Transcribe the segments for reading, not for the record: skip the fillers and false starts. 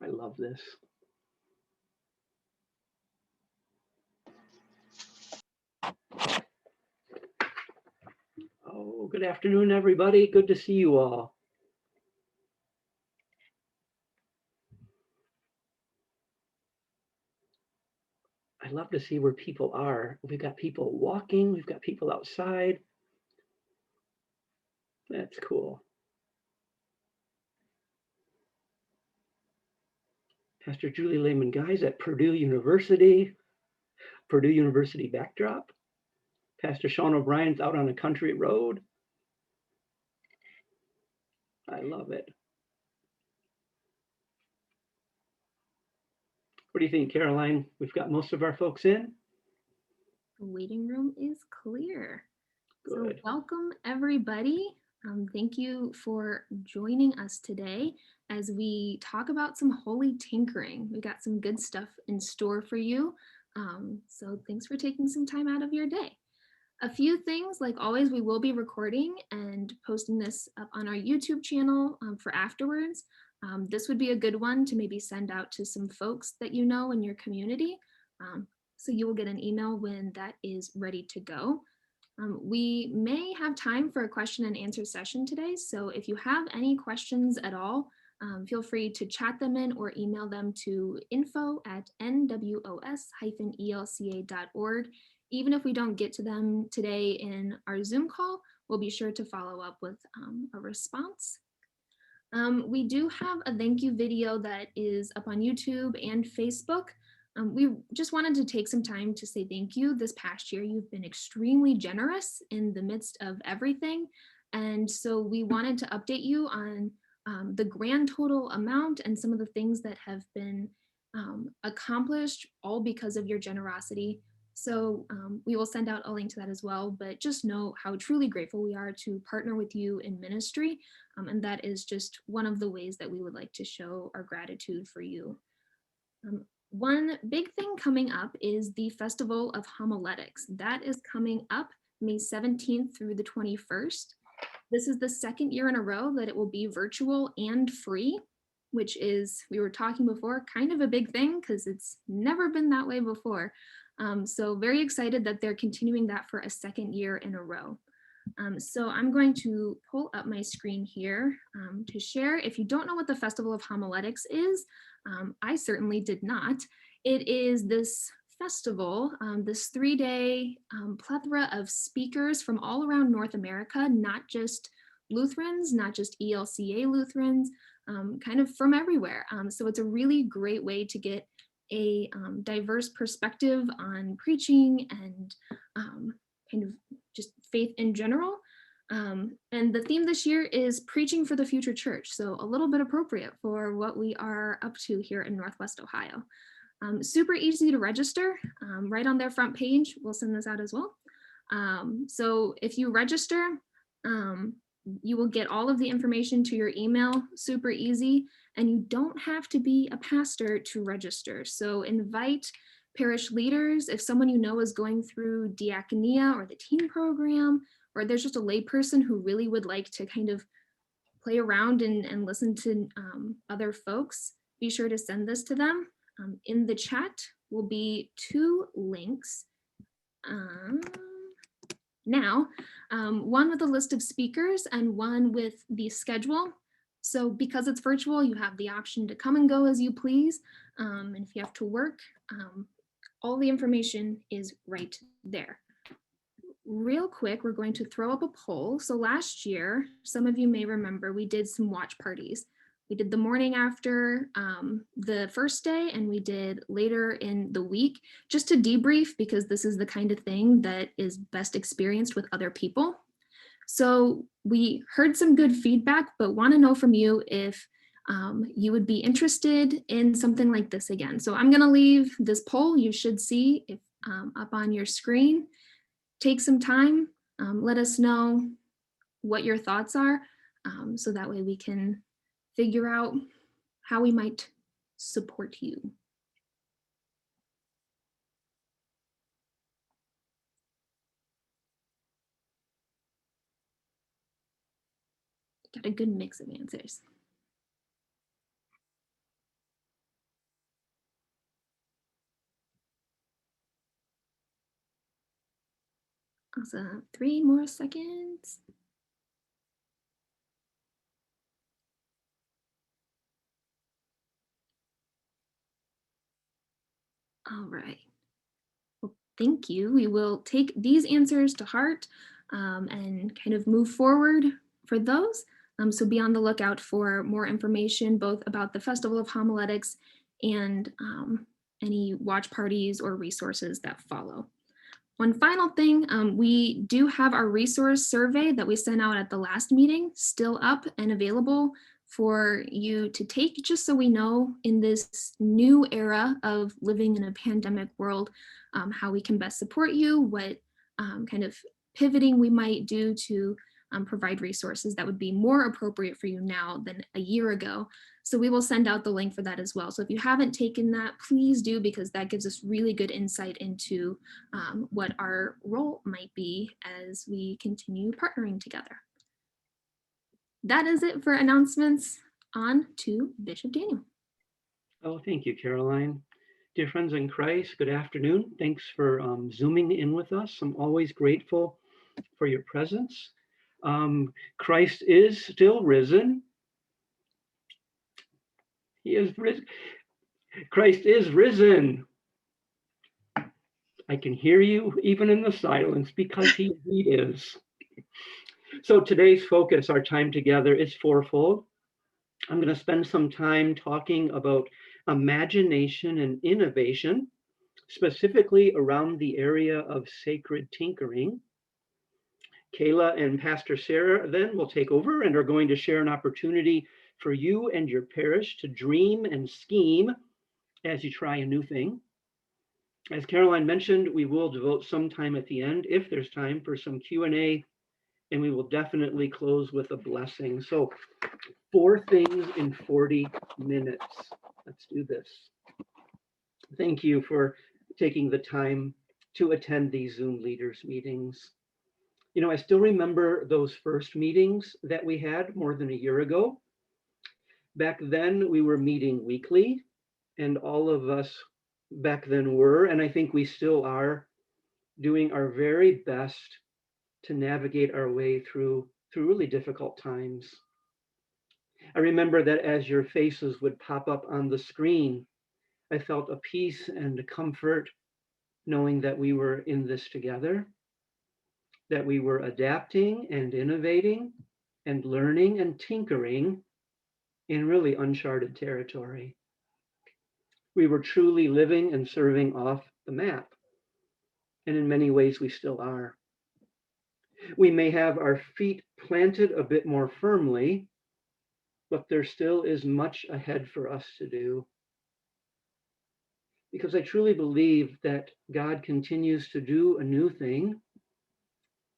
I love this. Oh, good afternoon, everybody. Good to see you all. I love to see where people are. We've got people walking. We've got people outside. That's cool. Pastor Julie Lehman Guys at Purdue University backdrop. Pastor Sean O'Brien's out on a country road. I love it. What do you think, Caroline? We've got most of our folks in? The waiting room is clear. Good. So welcome, everybody. Thank you for joining us today as we talk about some holy tinkering. We got some good stuff in store for you. So thanks for taking some time out of your day. A few things, like always, we will be recording and posting this up on our YouTube channel for afterwards. This would be a good one to maybe send out to some folks that you know in your community. So you will get an email when that is ready to go. We may have time for a question and answer session today. So if you have any questions at all, feel free to chat them in or email them to info@nwos-elca.org. Even if we don't get to them today in our Zoom call, we'll be sure to follow up with a response. We do have a thank you video that is up on YouTube and Facebook. We just wanted to take some time to say thank you. This past year, you've been extremely generous in the midst of everything. And so we wanted to update you on the grand total amount and some of the things that have been accomplished, all because of your generosity. So we will send out a link to that as well, but just know how truly grateful we are to partner with you in ministry. And that is just one of the ways that we would like to show our gratitude for you. One big thing coming up is the Festival of Homiletics. That is coming up May 17th through the 21st. This is the second year in a row that it will be virtual and free, which is, we were talking before, kind of a big thing because it's never been that way before. So very excited that they're continuing that for a second year in a row. So I'm going to pull up my screen here to share. If you don't know what the Festival of Homiletics is, I certainly did not. It is this festival, this 3-day plethora of speakers from all around North America, not just Lutherans, not just ELCA Lutherans, kind of from everywhere. So it's a really great way to get a diverse perspective on preaching and kind of just faith in general. And the theme this year is preaching for the future church. So a little bit appropriate for what we are up to here in Northwest Ohio. Super easy to register, right on their front page. We'll send this out as well. So if you register, you will get all of the information to your email, super easy, and you don't have to be a pastor to register. So invite parish leaders. If someone you know is going through diaconia or the teen program, or there's just a layperson who really would like to kind of play around and listen to other folks, be sure to send this to them. In the chat will be 2 links. Now, one with a list of speakers and one with the schedule. So because it's virtual, you have the option to come and go as you please. And if you have to work, all the information is right there. Real quick, we're going to throw up a poll. So last year, some of you may remember, we did some watch parties. We did the morning after the first day, and we did later in the week, just to debrief, because this is the kind of thing that is best experienced with other people. So we heard some good feedback, but want to know from you if you would be interested in something like this again. So I'm going to leave this poll. You should see if up on your screen. Take some time, let us know what your thoughts are, so that way we can figure out how we might support you. Got a good mix of answers. Awesome. 3 more seconds. All right. Well, thank you. We will take these answers to heart and kind of move forward for those. So be on the lookout for more information both about the Festival of Homiletics and any watch parties or resources that follow. One final thing, we do have our resource survey that we sent out at the last meeting still up and available for you to take, just so we know in this new era of living in a pandemic world, how we can best support you, what kind of pivoting we might do to provide resources that would be more appropriate for you now than a year ago. So we will send out the link for that as well. So if you haven't taken that, please do, because that gives us really good insight into what our role might be as we continue partnering together. That is it for announcements. On to Bishop Daniel. Oh, thank you, Caroline. Dear friends in Christ, good afternoon. Thanks for Zooming in with us. I'm always grateful for your presence. Christ is still risen. He is risen. Christ is risen. I can hear you even in the silence because he is. So today's focus, our time together, is fourfold. I'm going to spend some time talking about imagination and innovation, specifically around the area of sacred tinkering. Kayla and Pastor Sarah then will take over and are going to share an opportunity for you and your parish to dream and scheme as you try a new thing. As Caroline mentioned, we will devote some time at the end, if there's time, for some Q&A, and we will definitely close with a blessing. So 4 things in 40 minutes. Let's do this. Thank you for taking the time to attend these Zoom leaders meetings. You know, I still remember those first meetings that we had more than a year ago. Back then, we were meeting weekly, and all of us back then were, and I think we still are, doing our very best to navigate our way through really difficult times. I remember that as your faces would pop up on the screen, I felt a peace and a comfort knowing that we were in this together, that we were adapting and innovating and learning and tinkering in really uncharted territory. We were truly living and serving off the map, and in many ways we still are. We may have our feet planted a bit more firmly, but there still is much ahead for us to do. Because I truly believe that God continues to do a new thing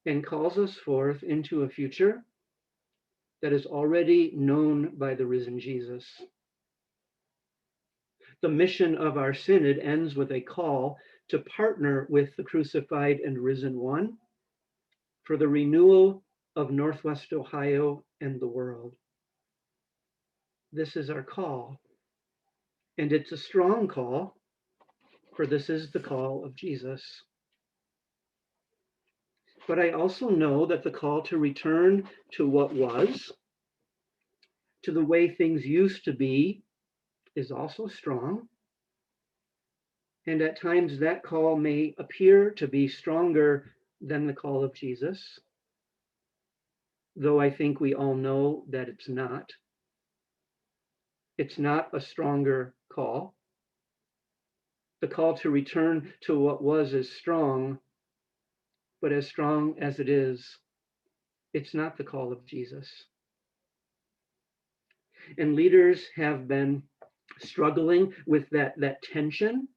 and calls us forth into a future that is already known by the risen Jesus. The mission of our synod ends with a call to partner with the crucified and risen one for the renewal of Northwest Ohio and the world. This is our call, and it's a strong call, for this is the call of Jesus. But I also know that the call to return to what was, to the way things used to be, is also strong. And at times that call may appear to be stronger than the call of Jesus, though I think we all know that it's not. It's not a stronger call. The call to return to what was is strong, but as strong as it is, it's not the call of Jesus. And leaders have been struggling with that tension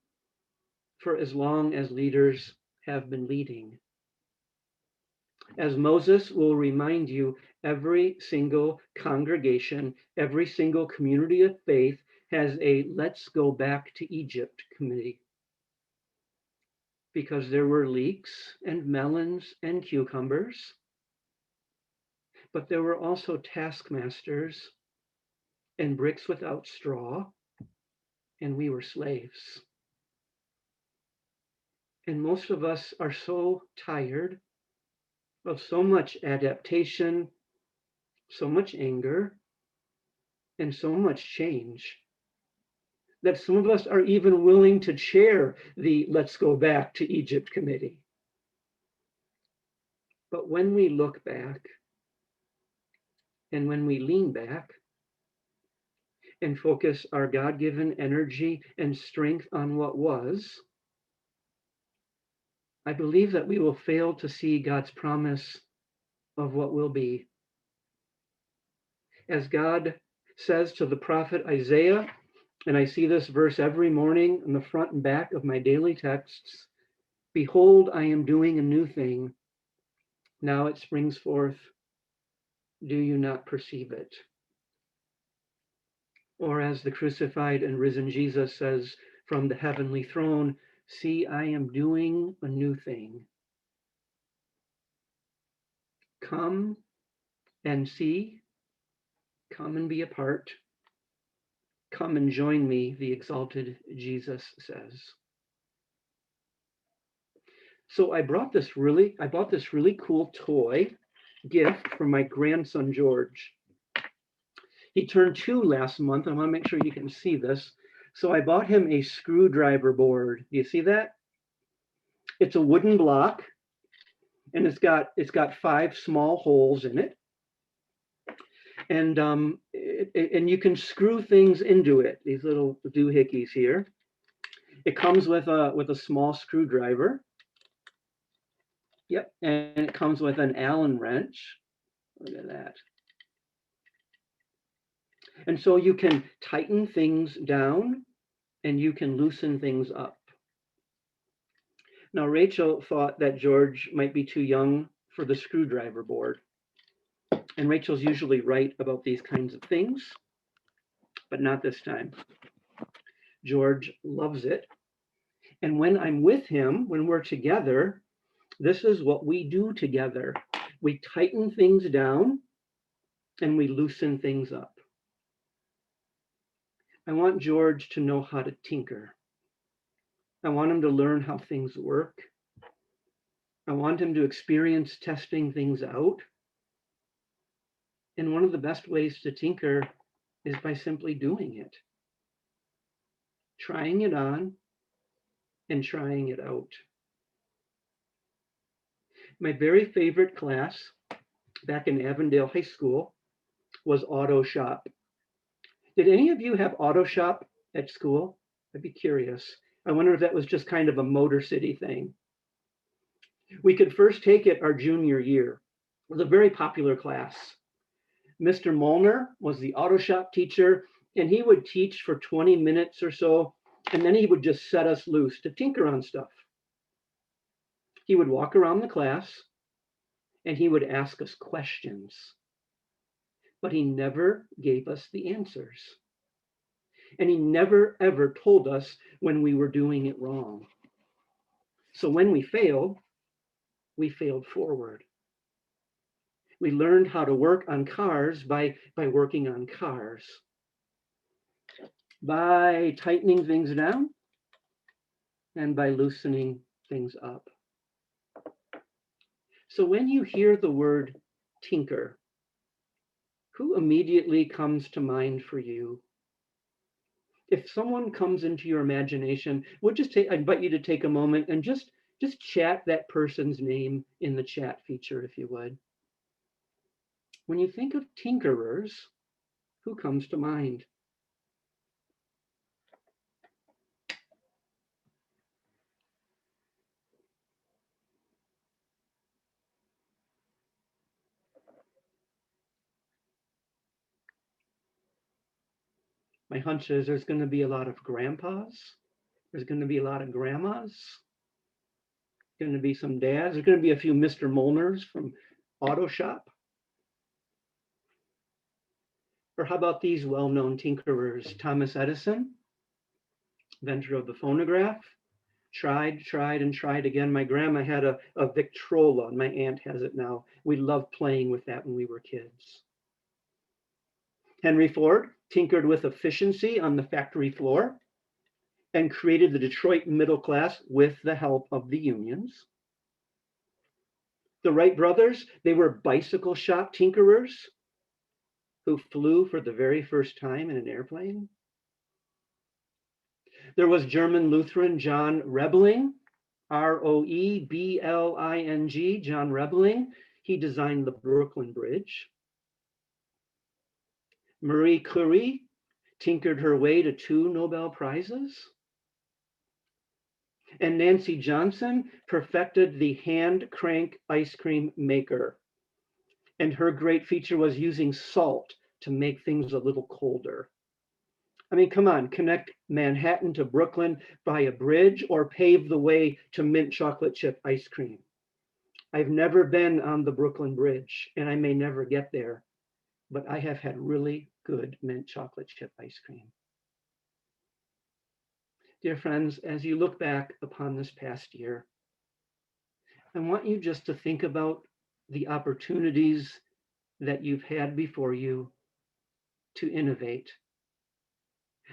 for as long as leaders have been leading. As Moses will remind you, every single congregation, every single community of faith has a let's go back to Egypt committee. Because there were leeks and melons and cucumbers, but there were also taskmasters and bricks without straw, and we were slaves. And most of us are so tired of so much adaptation, so much anger, and so much change that some of us are even willing to chair the Let's Go Back to Egypt committee. But when we look back and when we lean back and focus our God-given energy and strength on what was, I believe that we will fail to see God's promise of what will be. As God says to the prophet Isaiah, and I see this verse every morning in the front and back of my daily texts, behold, I am doing a new thing. Now it springs forth. Do you not perceive it? Or as the crucified and risen Jesus says from the heavenly throne, see, I am doing a new thing. Come and see, come and be a part. Come and join me, the exalted Jesus says. So I bought this really cool toy gift for my grandson, George. He turned 2 last month. I want to make sure you can see this. So I bought him a screwdriver board. Do you see that? It's a wooden block, and it's got 5 small holes in it. And and you can screw things into it, these little doohickeys here. It comes with a small screwdriver. Yep, and it comes with an Allen wrench. Look at that. And so you can tighten things down and you can loosen things up. Now, Rachel thought that George might be too young for the screwdriver board. And Rachel's usually right about these kinds of things, but not this time. George loves it. And when I'm with him, when we're together, this is what we do together. We tighten things down and we loosen things up. I want George to know how to tinker. I want him to learn how things work. I want him to experience testing things out. And one of the best ways to tinker is by simply doing it, trying it on and trying it out. My very favorite class back in Avondale High School was auto shop. Did any of you have auto shop at school? I'd be curious. I wonder if that was just kind of a Motor City thing. We could first take it our junior year. It was a very popular class. Mr. Molnar was the auto shop teacher, and he would teach for 20 minutes or so, and then he would just set us loose to tinker on stuff. He would walk around the class, and he would ask us questions, but he never gave us the answers. And he never, ever told us when we were doing it wrong. So when we failed forward. We learned how to work on cars by working on cars, by tightening things down and by loosening things up. So when you hear the word tinker, who immediately comes to mind for you? If someone comes into your imagination, I invite you to take a moment and just chat that person's name in the chat feature, if you would. When you think of tinkerers, who comes to mind? My hunch is there's going to be a lot of grandpas. There's going to be a lot of grandmas. Going to be some dads. There's going to be a few Mr. Molnars from Auto Shop. Or how about these well-known tinkerers? Thomas Edison, inventor of the phonograph. Tried and tried again. My grandma had a Victrola, and my aunt has it now. We loved playing with that when we were kids. Henry Ford tinkered with efficiency on the factory floor and created the Detroit middle class with the help of the unions. The Wright brothers, they were bicycle shop tinkerers who flew for the very first time in an airplane. There was German Lutheran John Rebling, Roebling, John Rebling. He designed the Brooklyn Bridge. Marie Curie tinkered her way to 2 Nobel Prizes. And Nancy Johnson perfected the hand crank ice cream maker. And her great feature was using salt to make things a little colder. I mean, come on, connect Manhattan to Brooklyn by a bridge or pave the way to mint chocolate chip ice cream. I've never been on the Brooklyn Bridge, and I may never get there, but I have had really good mint chocolate chip ice cream. Dear friends, as you look back upon this past year, I want you just to think about the opportunities that you've had before you to innovate.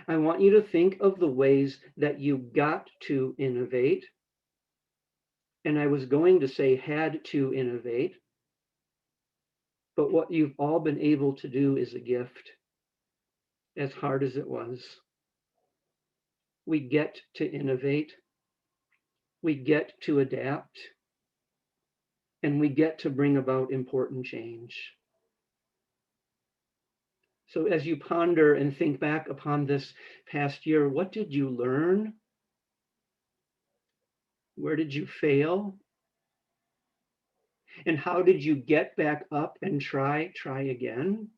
I want you to think of the ways that you got to innovate. And I was going to say had to innovate, but what you've all been able to do is a gift, as hard as it was. We get to innovate, we get to adapt, and we get to bring about important change. So as you ponder and think back upon this past year, what did you learn? Where did you fail? And how did you get back up and try again?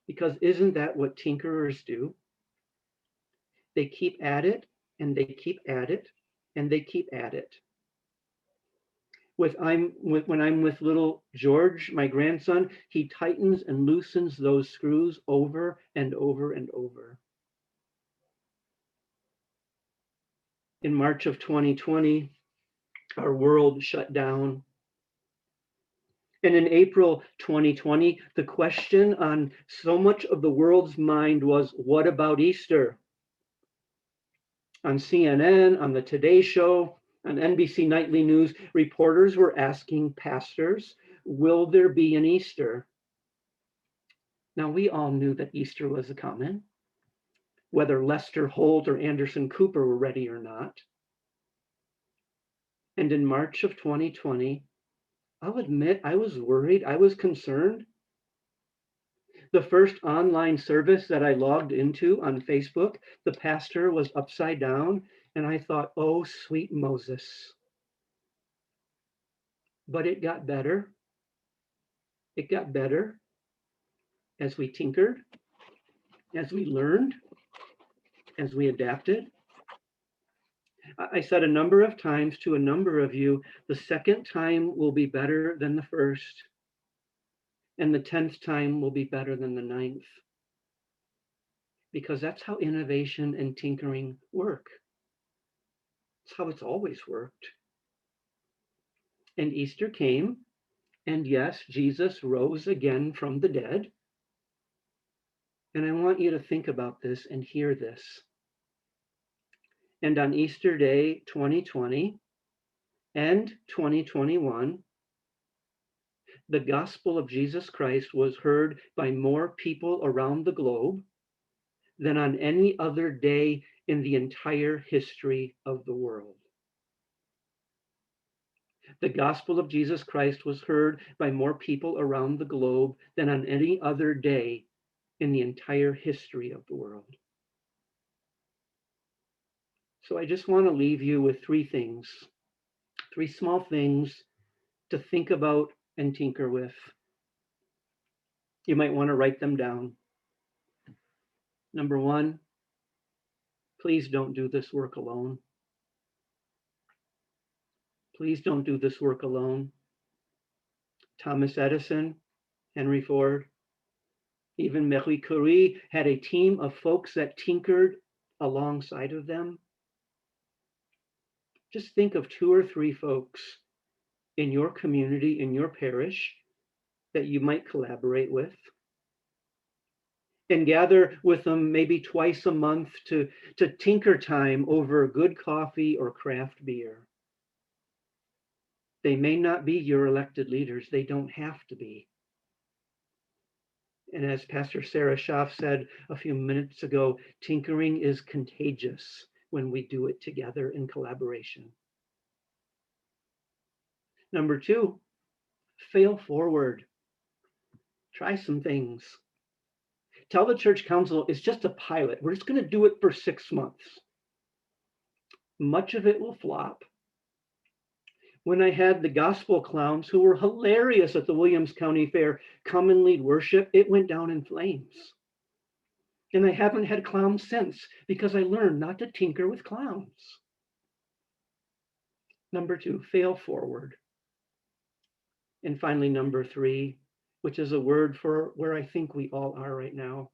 Because isn't that what tinkerers do? They keep at it and they keep at it and they keep at it. When I'm with little George, my grandson, he tightens and loosens those screws over and over and over. In March of 2020, our world shut down. And in April 2020, the question on so much of the world's mind was, what about Easter? On CNN, on the Today Show, on NBC Nightly News, reporters were asking pastors, will there be an Easter? Now, we all knew that Easter was coming, whether Lester Holt or Anderson Cooper were ready or not. And in March of 2020, I'll admit I was worried, I was concerned. The first online service that I logged into on Facebook, the pastor was upside down, and I thought, oh, sweet Moses. But it got better. It got better as we tinkered, as we learned, as we adapted. I said a number of times to a number of you, the second time will be better than the first, and the 10th time will be better than the 9th. Because that's how innovation and tinkering work. It's how it's always worked. And Easter came, and yes, Jesus rose again from the dead. And I want you to think about this and hear this. And on Easter Day 2020 and 2021, the gospel of Jesus Christ was heard by more people around the globe than on any other day in the entire history of the world. The gospel of Jesus Christ was heard by more people around the globe than on any other day in the entire history of the world. So I just want to leave you with 3 things, 3 small things to think about and tinker with. You might want to write them down. Number 1, please don't do this work alone. Please don't do this work alone. Thomas Edison, Henry Ford, even Marie Curie had a team of folks that tinkered alongside of them. Just think of 2 or 3 folks in your community, in your parish, that you might collaborate with. And gather with them maybe twice a month to tinker time over good coffee or craft beer. They may not be your elected leaders. They don't have to be. And as Pastor Sarah Schaff said a few minutes ago, tinkering is contagious when we do it together in collaboration. Number 2, fail forward. Try some things. Tell the church council it's just a pilot. We're just going to do it for 6 months. Much of it will flop. When I had the gospel clowns who were hilarious at the Williams County Fair come and lead worship, it went down in flames. And I haven't had clowns since because I learned not to tinker with clowns. Number 2, fail forward. And finally, number 3, which is a word for where I think we all are right now.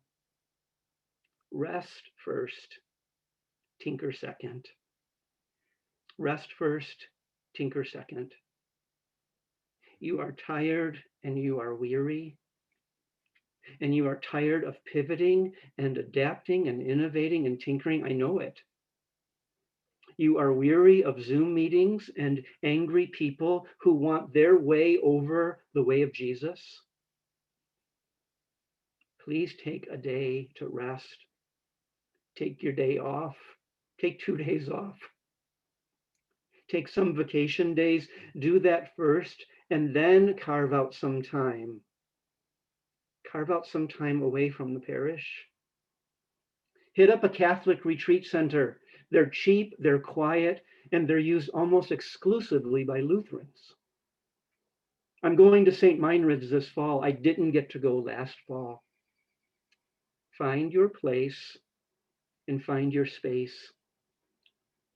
Rest first, tinker second. Rest first, tinker second. You are tired and you are weary. And you are tired of pivoting and adapting and innovating and tinkering. I know it. You are weary of Zoom meetings and angry people who want their way over the way of Jesus. Please take a day to rest. Take your day off. Take 2 days off. Take some vacation days. Do that first and then carve out some time. Carve out some time away from the parish. Hit up a Catholic retreat center. They're cheap, they're quiet, and they're used almost exclusively by Lutherans. I'm going to St. Meinrad's this fall. I didn't get to go last fall. Find your place and find your space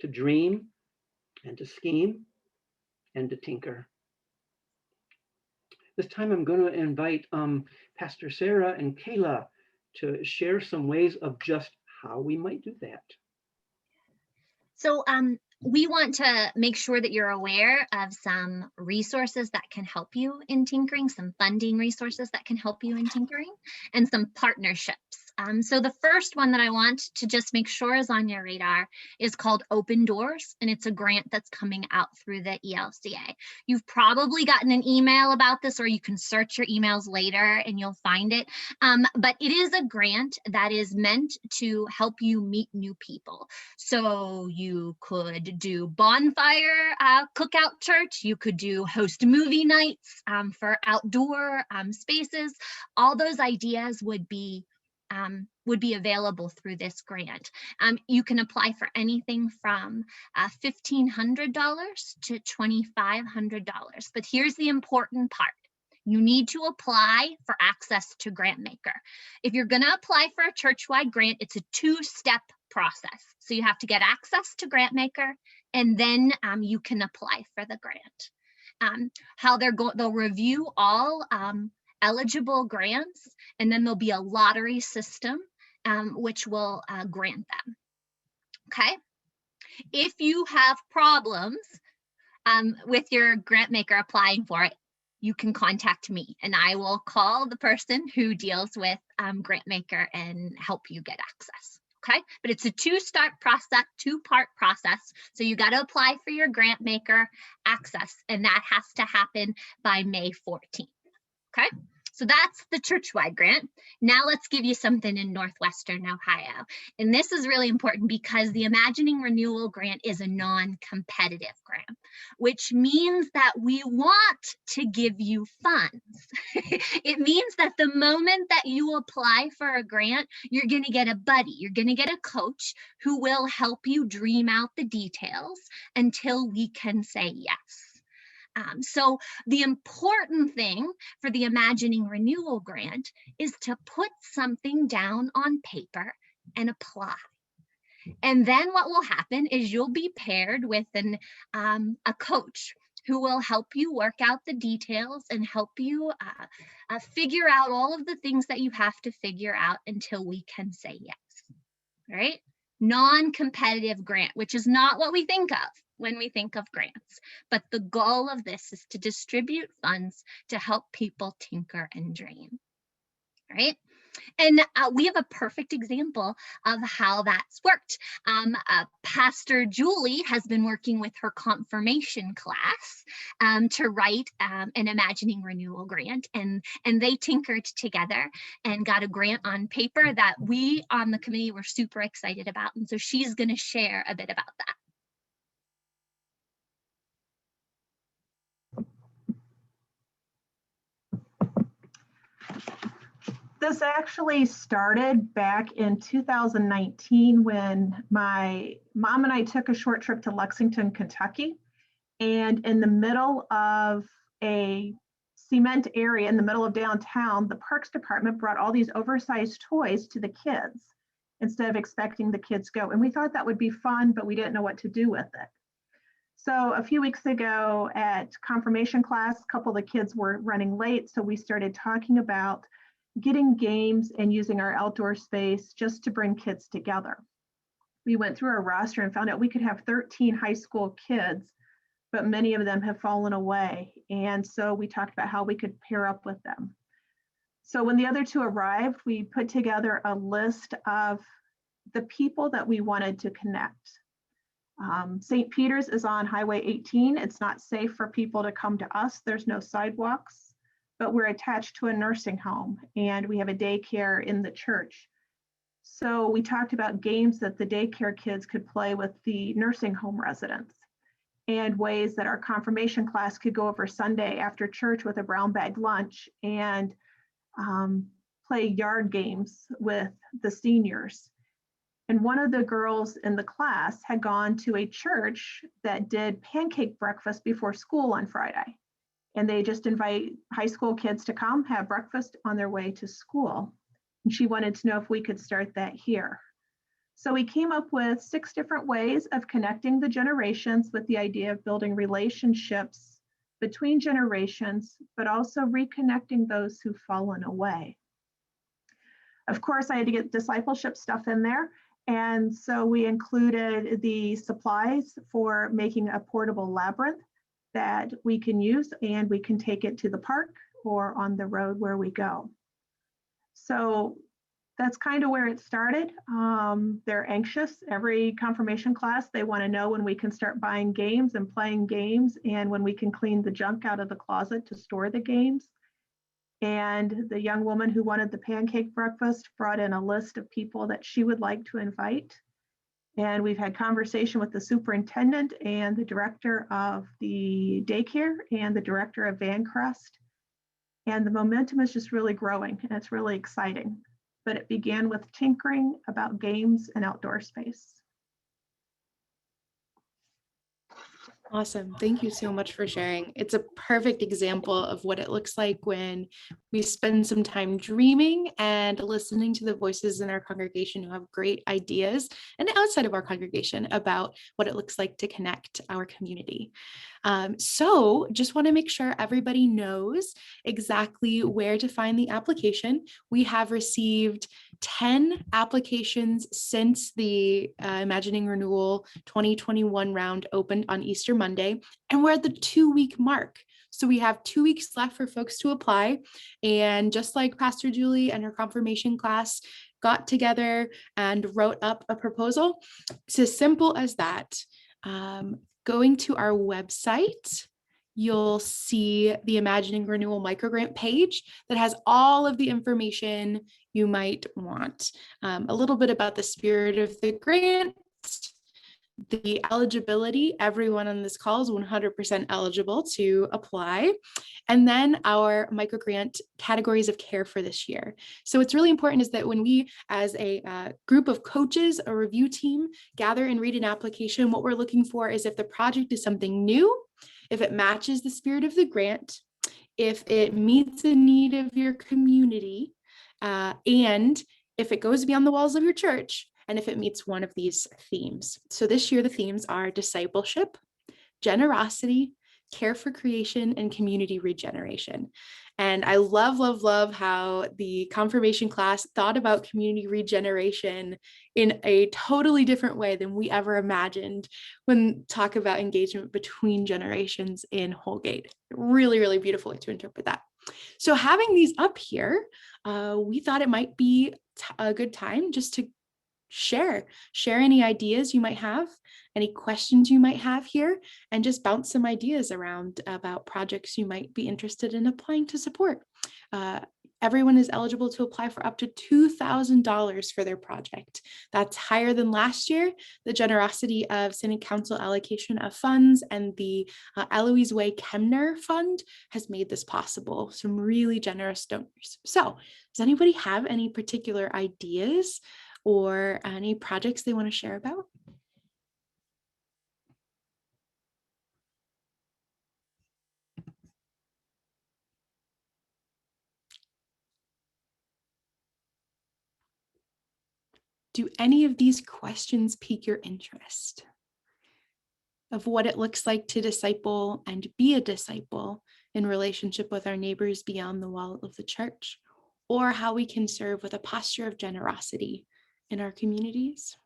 to dream and to scheme and to tinker. This time I'm going to invite Pastor Sarah and Kayla to share some ways of just how we might do that. So we want to make sure that you're aware of some resources that can help you in tinkering, some funding resources that can help you in tinkering, and some partnerships. So the first one that I want to just make sure is on your radar is called Open Doors, and it's a grant that's coming out through the ELCA. You've probably gotten an email about this, or you can search your emails later and you'll find it. But it is a grant that is meant to help you meet new people. So you could do bonfire cookout church, you could do host movie nights for outdoor spaces. All those ideas would be available through this grant. You can apply for anything from $1,500 to $2,500. But here's the important part. You need to apply for access to GrantMaker. If you're going to apply for a church-wide grant, it's a 2-step process. So you have to get access to GrantMaker, and then you can apply for the grant. They'll review all eligible grants, and then there'll be a lottery system which will grant them. Okay. If you have problems with your GrantMaker applying for it, you can contact me and I will call the person who deals with GrantMaker and help you get access. Okay, but it's a 2-part process. So you got to apply for your GrantMaker access, and that has to happen by May 14th. Okay, so that's the church-wide grant. Now let's give you something in Northwestern Ohio. And this is really important because the Imagining Renewal grant is a non-competitive grant, which means that we want to give you funds. It means that the moment that you apply for a grant, you're going to get a buddy, you're going to get a coach who will help you dream out the details until we can say yes. So the important thing for the Imagining Renewal grant is to put something down on paper and apply. And then what will happen is you'll be paired with a coach who will help you work out the details and help you figure out all of the things that you have to figure out until we can say yes. All right? Non-competitive grant, which is not what we think of when we think of grants. But the goal of this is to distribute funds to help people tinker and dream. All right? And we have a perfect example of how that's worked. Pastor Julie has been working with her confirmation class to write an Imagining Renewal grant, and they tinkered together and got a grant on paper that we on the committee were super excited about. And so she's going to share a bit about that. This actually started back in 2019 when my mom and I took a short trip to Lexington, Kentucky. And in the middle of a cement area in the middle of downtown, the Parks Department brought all these oversized toys to the kids instead of expecting the kids go. And we thought that would be fun, but we didn't know what to do with it. So a few weeks ago at confirmation class, a couple of the kids were running late. So we started talking about getting games and using our outdoor space just to bring kids together. We went through our roster and found out we could have 13 high school kids, but many of them have fallen away. And so we talked about how we could pair up with them. So when the other two arrived, we put together a list of the people that we wanted to connect. St. Peter's is on Highway 18. It's not safe for people to come to us. There's no sidewalks, but we're attached to a nursing home and we have a daycare in the church. So we talked about games that the daycare kids could play with the nursing home residents and ways that our confirmation class could go over Sunday after church with a brown bag lunch and play yard games with the seniors. And one of the girls in the class had gone to a church that did pancake breakfast before school on Friday. And they just invite high school kids to come have breakfast on their way to school. And she wanted to know if we could start that here. So we came up with 6 different ways of connecting the generations with the idea of building relationships between generations, but also reconnecting those who've fallen away. Of course, I had to get discipleship stuff in there. And so we included the supplies for making a portable labyrinth that we can use, and we can take it to the park or on the road where we go. So that's kind of where it started. They're anxious. Every confirmation class, they want to know when we can start buying games and playing games and when we can clean the junk out of the closet to store the games. And the young woman who wanted the pancake breakfast brought in a list of people that she would like to invite. And we've had conversation with the superintendent and the director of the daycare and the director of Van Crest. And the momentum is just really growing and it's really exciting. But it began with tinkering about games and outdoor space. Awesome. Thank you so much for sharing. It's a perfect example of what it looks like when we spend some time dreaming and listening to the voices in our congregation who have great ideas and outside of our congregation about what it looks like to connect our community. So just want to make sure everybody knows exactly where to find the application. We have received 10 applications since the Imagining Renewal 2021 round opened on Easter Monday, and we're at the 2-week mark. So we have 2 weeks left for folks to apply. And just like Pastor Julie and her confirmation class got together and wrote up a proposal, it's as simple as that. Going to our website, you'll see the Imagining Renewal Microgrant page that has all of the information you might want. A little bit about the spirit of the grant, the eligibility. Everyone on this call is 100% eligible to apply. And then our microgrant categories of care for this year. So what's really important is that when we, as a group of coaches, a review team, gather and read an application, what we're looking for is if the project is something new, if it matches the spirit of the grant, if it meets the need of your community, and if it goes beyond the walls of your church, and if it meets one of these themes. So this year, the themes are discipleship, generosity, care for creation, and community regeneration. And I love, love, love how the confirmation class thought about community regeneration in a totally different way than we ever imagined when talk about engagement between generations in Holgate. Really, really beautiful way to interpret that. So having these up here, we thought it might be a good time just to share any ideas you might have, any questions you might have here, and just bounce some ideas around about projects you might be interested in applying to support. Everyone is eligible to apply for up to $2,000 for their project. That's higher than last year. The generosity of City Council allocation of funds and the Eloise Way Kemner Fund has made this possible. Some really generous donors. So does anybody have any particular ideas or any projects they want to share about? Do any of these questions pique your interest? Of what it looks like to disciple and be a disciple in relationship with our neighbors beyond the wall of the church, or how we can serve with a posture of generosity in our communities?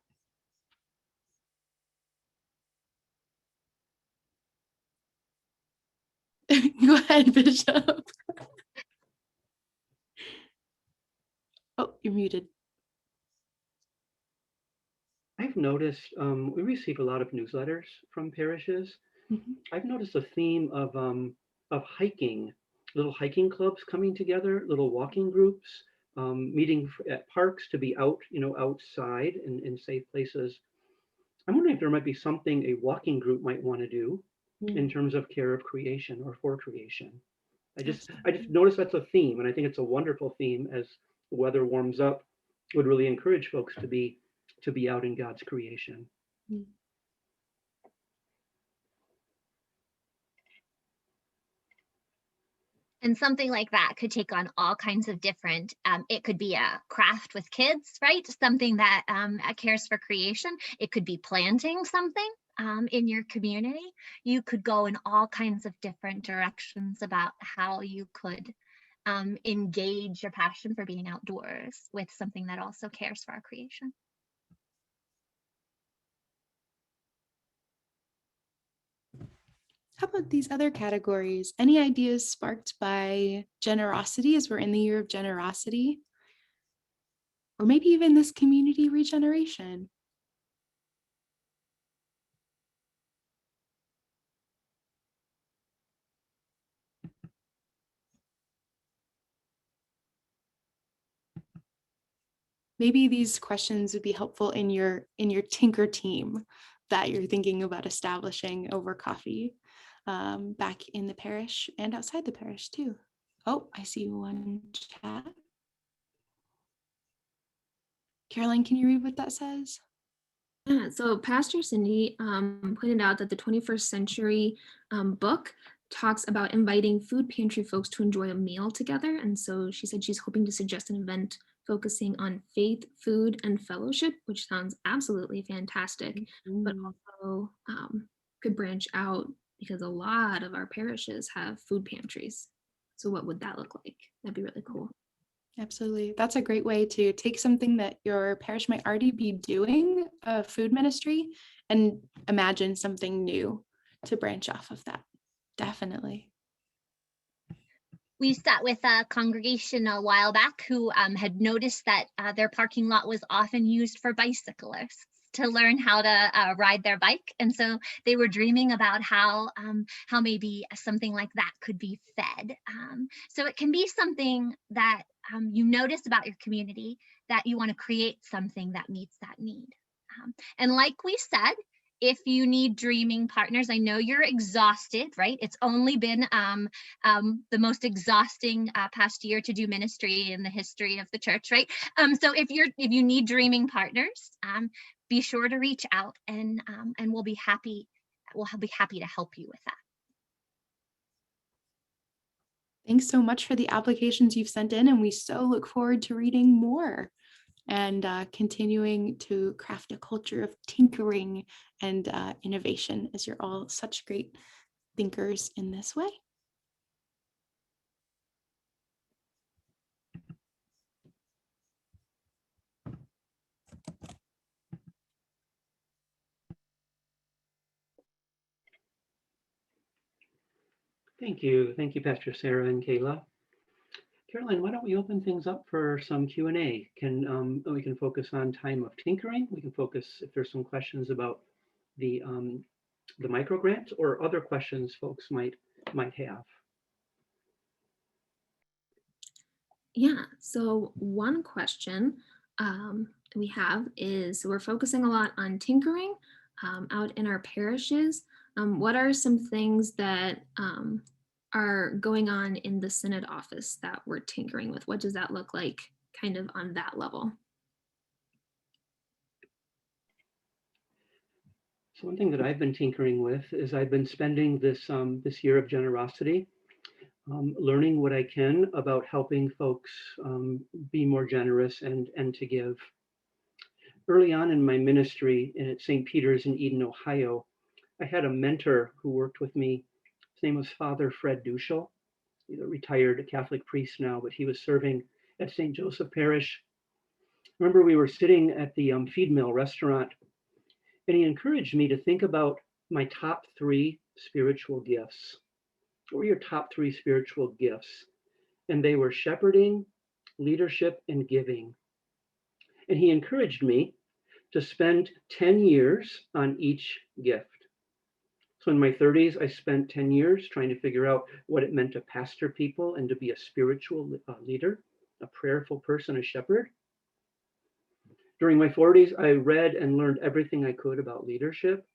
Go ahead, Bishop. Oh, you're muted. I've noticed we receive a lot of newsletters from parishes. I've noticed a theme of hiking, little hiking clubs coming together, little walking groups, meeting at parks to be out, outside in safe places. I'm wondering if there might be something a walking group might want to do in terms of care of creation or for creation. I just noticed that's a theme, and I think it's a wonderful theme as the weather warms up. Would really encourage folks to be out in God's creation. And something like that could take on all kinds of different, it could be a craft with kids, right? Something that cares for creation. It could be planting something in your community. You could go in all kinds of different directions about how you could engage your passion for being outdoors with something that also cares for our creation. How about these other categories? Any ideas sparked by generosity as we're in the year of generosity? Or maybe even this community regeneration? Maybe these questions would be helpful in your Tinker team that you're thinking about establishing over coffee back in the parish and outside the parish too. Oh, I see one chat. Caroline, can you read what that says? Yeah, so Pastor Cindy pointed out that the 21st century book talks about inviting food pantry folks to enjoy a meal together. And so she said she's hoping to suggest an event focusing on faith, food, and fellowship, which sounds absolutely fantastic, but also could branch out because a lot of our parishes have food pantries. So what would that look like? That'd be really cool. Absolutely. That's a great way to take something that your parish might already be doing, a food ministry, and imagine something new to branch off of that. Definitely. We sat with a congregation a while back who had noticed that their parking lot was often used for bicyclists to learn how to ride their bike. And so they were dreaming about how maybe something like that could be fed. So it can be something that you notice about your community that you want to create something that meets that need. And like we said, if you need dreaming partners, I know you're exhausted, right? It's only been the most exhausting past year to do ministry in the history of the church, right? So if you need dreaming partners, be sure to reach out, and we'll be happy to help you with that. Thanks so much for the applications you've sent in, and we so look forward to reading more and continuing to craft a culture of tinkering and innovation, as you're all such great thinkers in this way. Thank you, Pastor Sarah and Kayla. Caroline, why don't we open things up for some Q&A? We can focus on time of tinkering. We can focus if there's some questions about the microgrants or other questions folks might have. Yeah, so one question we have is, we're focusing a lot on tinkering out in our parishes. What are some things that are going on in the synod office that we're tinkering with? What does that look like kind of on that level? So one thing that I've been tinkering with is I've been spending this year of generosity learning what I can about helping folks be more generous and to give. Early on in my ministry at St. Peter's in Eden, Ohio, I had a mentor who worked with me. His name was Father Fred Duschel. He's a retired Catholic priest now, but he was serving at St. Joseph Parish. I remember we were sitting at the feed mill restaurant, and he encouraged me to think about my top 3 spiritual gifts. What were your top 3 spiritual gifts? And they were shepherding, leadership, and giving. And he encouraged me to spend 10 years on each gift. So in my 30s, I spent 10 years trying to figure out what it meant to pastor people and to be a spiritual leader, a prayerful person, a shepherd. During my 40s, I read and learned everything I could about leadership.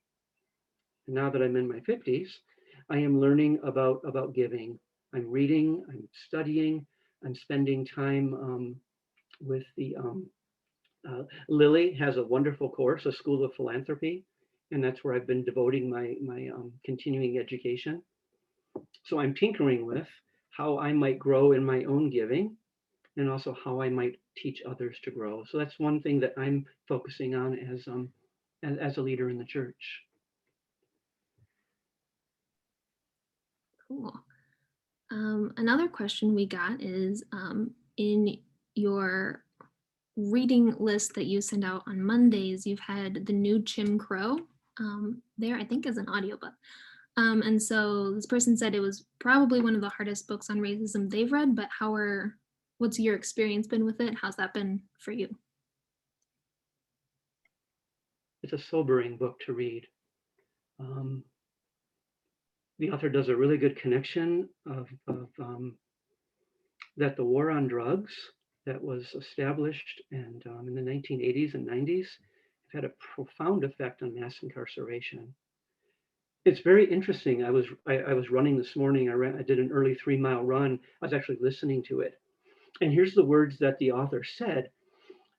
And now that I'm in my 50s, I am learning about giving. I'm reading, I'm studying, I'm spending time with the Lily has a wonderful course, a School of Philanthropy, and that's where I've been devoting my continuing education. So I'm tinkering with how I might grow in my own giving and also how I might teach others to grow. So that's one thing that I'm focusing on as a leader in the church. Cool. Another question we got is, in your reading list that you send out on Mondays, you've had the new Jim Crow there, I think, as an audiobook. And so this person said it was probably one of the hardest books on racism they've read, but what's your experience been with it? How's that been for you? It's a sobering book to read. The author does a really good connection of that the war on drugs that was established and in the 1980s and 90s had a profound effect on mass incarceration. It's very interesting. I was running this morning. I did an early 3-mile run. I was actually listening to it. And here's the words that the author said.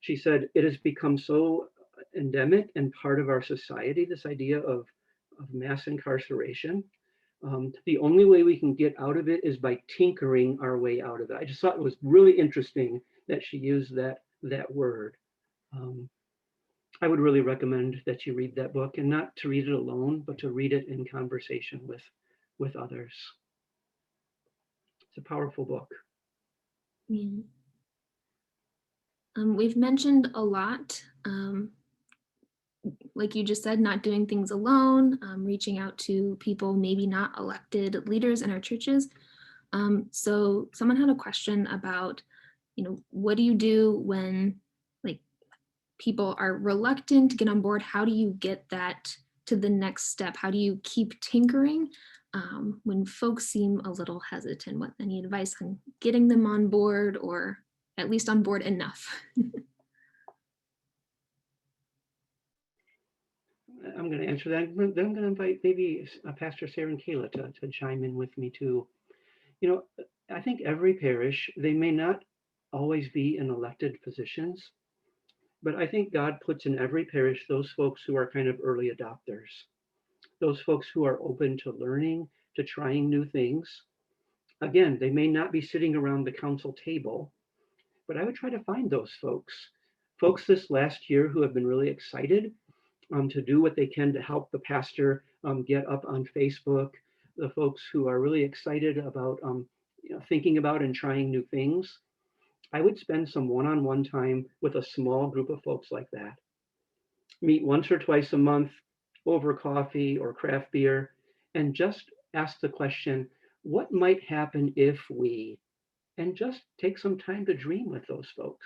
She said, "It has become so endemic and part of our society, this idea of mass incarceration. The only way we can get out of it is by tinkering our way out of it." I just thought it was really interesting that she used that word. I would really recommend that you read that book, and not to read it alone, but to read it in conversation with others. It's a powerful book. Yeah. We've mentioned a lot, like you just said, not doing things alone, reaching out to people, maybe not elected leaders in our churches. So someone had a question about, what do you do when people are reluctant to get on board? How do you get that to the next step? How do you keep tinkering when folks seem a little hesitant? What, any advice on getting them on board, or at least on board enough? I'm going to answer that. Then I'm going to invite maybe Pastor Sarah and Kayla to chime in with me too. I think every parish, they may not always be in elected positions, but I think God puts in every parish those folks who are kind of early adopters, those folks who are open to learning, to trying new things. Again, they may not be sitting around the council table, but I would try to find those folks this last year who have been really excited to do what they can to help the pastor get up on Facebook, the folks who are really excited about thinking about and trying new things. I would spend some one-on-one time with a small group of folks like that. Meet once or twice a month over coffee or craft beer, and just ask the question, what might happen if we? and just take some time to dream with those folks.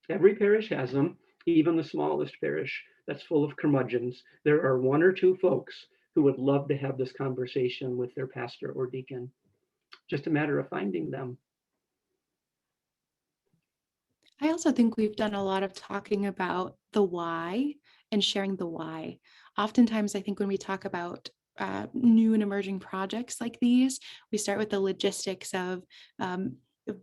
Every parish has them, even the smallest parish that's full of curmudgeons. There are one or two folks who would love to have this conversation with their pastor or deacon. Just a matter of finding them. I also think we've done a lot of talking about the why and sharing the why. Oftentimes, I think when we talk about new and emerging projects like these, we start with the logistics of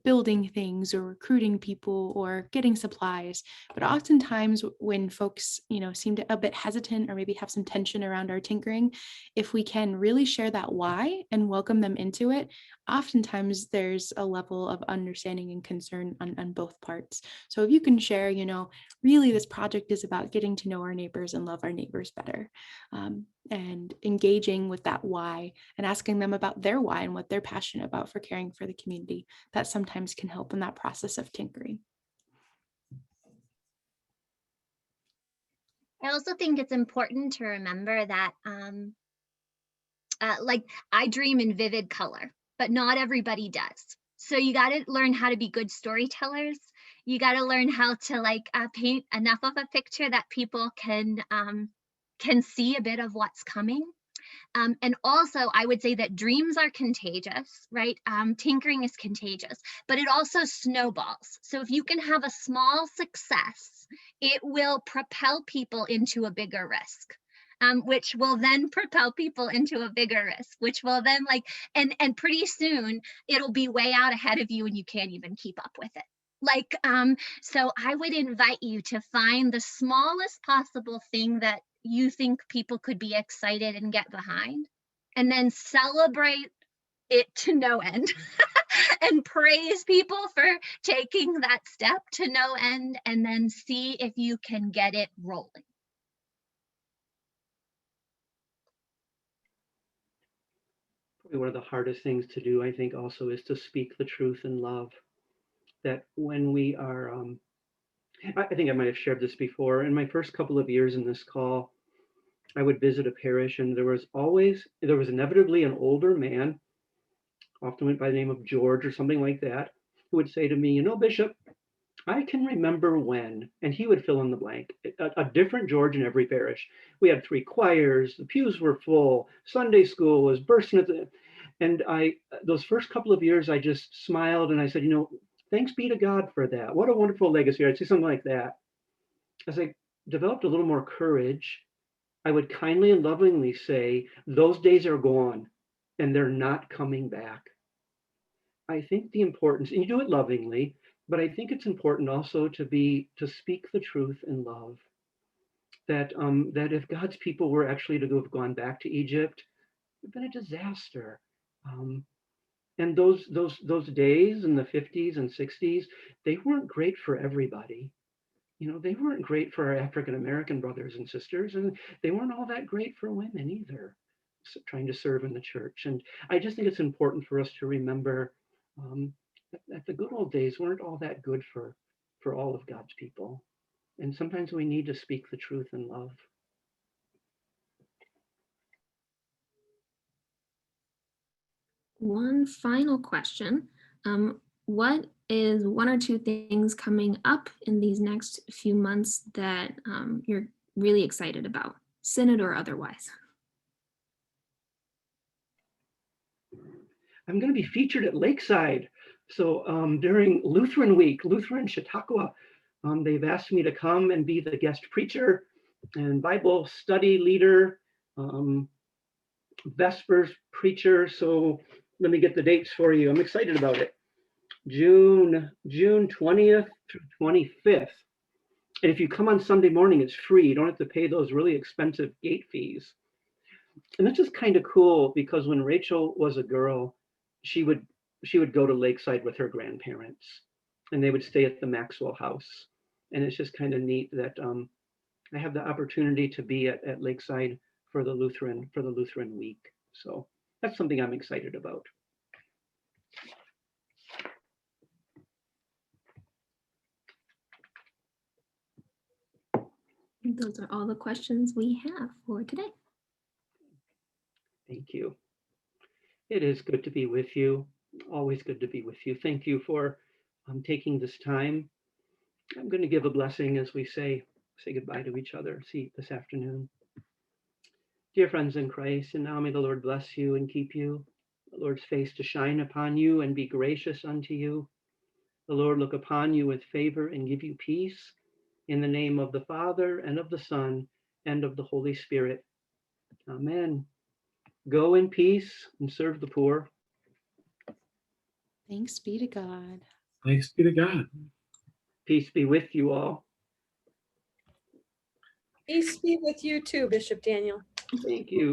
building things or recruiting people or getting supplies. But oftentimes when folks, seem a bit hesitant or maybe have some tension around our tinkering, if we can really share that why and welcome them into it, oftentimes there's a level of understanding and concern on both parts. So if you can share, really this project is about getting to know our neighbors and love our neighbors better, and engaging with that why and asking them about their why and what they're passionate about for caring for the community, that sometimes can help in that process of tinkering. I also think it's important to remember that like I dream in vivid color, but not everybody does. So you got to learn how to be good storytellers. You got to learn how to paint enough of a picture that people can see a bit of what's coming. And also, I would say that dreams are contagious, right? Tinkering is contagious, but it also snowballs. So if you can have a small success, it will propel people into a bigger risk. Which will then propel people into a bigger risk, which will then and pretty soon it'll be way out ahead of you and you can't even keep up with it. So I would invite you to find the smallest possible thing that you think people could be excited and get behind, and then celebrate it to no end and praise people for taking that step to no end, and then see if you can get it rolling. One of the hardest things to do, I think, also is to speak the truth in love. That when we are, I think I might have shared this before, in my first couple of years in this call, I would visit a parish and there was inevitably an older man, often went by the name of George or something like that, who would say to me, Bishop, I can remember when, and he would fill in the blank, a different George in every parish. We had 3 choirs, the pews were full, Sunday school was bursting at the, and those first couple of years, I just smiled and I said, thanks be to God for that. What a wonderful legacy. I'd say something like that. As I developed a little more courage, I would kindly and lovingly say, those days are gone and they're not coming back. I think the importance, and you do it lovingly, but I think it's important also to speak the truth in love. That if God's people were actually to have gone back to Egypt, it would have been a disaster. And those days in the 50s and 60s, they weren't great for everybody. They weren't great for our African American brothers and sisters, and they weren't all that great for women either, trying to serve in the church. And I just think it's important for us to remember that the good old days weren't all that good for all of God's people. And sometimes we need to speak the truth in love. One final question. What is 1 or 2 things coming up in these next few months that you're really excited about, synod or otherwise? I'm going to be featured at Lakeside. So during Lutheran Week, Lutheran Chautauqua, they've asked me to come and be the guest preacher and Bible study leader, Vespers preacher. So let me get the dates for you. I'm excited about it. June 20th through 25th. And if you come on Sunday morning, it's free. You don't have to pay those really expensive gate fees. And that's just kind of cool because when Rachel was a girl, she would go to Lakeside with her grandparents and they would stay at the Maxwell house. And it's just kind of neat that I have the opportunity to be at Lakeside for the Lutheran Week. So that's something I'm excited about. Those are all the questions we have for today. Thank you. It is good to be with you. Always good to be with you. Thank you for taking this time. I'm going to give a blessing as we say goodbye to each other this afternoon. Dear friends in Christ, and now may the Lord bless you and keep you, the Lord's face to shine upon you and be gracious unto you. The Lord look upon you with favor and give you peace, in the name of the Father, and of the Son, and of the Holy Spirit. Amen. Go in peace and serve the poor. Thanks be to God. Thanks be to God. Peace be with you all. Peace be with you too, Bishop Daniel. Thank you.